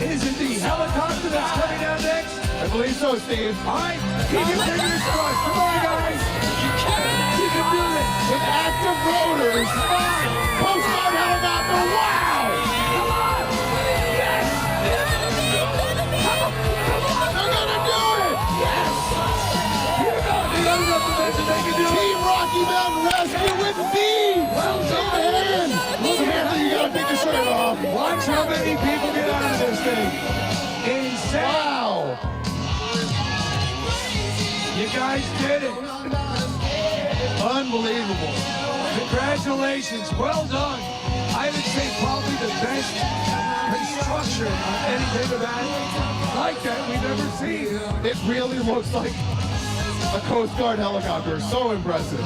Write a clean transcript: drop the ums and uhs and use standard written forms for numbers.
Is it the helicopter that's coming down next? I believe so, Steve. All right, keep your fingers crossed. Come on, guys. You can do this. With active rotors. Coast Guard helicopter. Wow! Come on. Yes. They're gonna do it! Yes. Here we go. The other representatives, they can do it. Team Rocky Mountain Rescue with me! Well done. Samantha, you gotta take the shirt off. Watch how many people get out of this thing. Insane. Wow! You guys did it. Unbelievable. Congratulations. Well done. I would say probably the best construction on anything of that like that we've ever seen. It really looks like a Coast Guard helicopter. So impressive.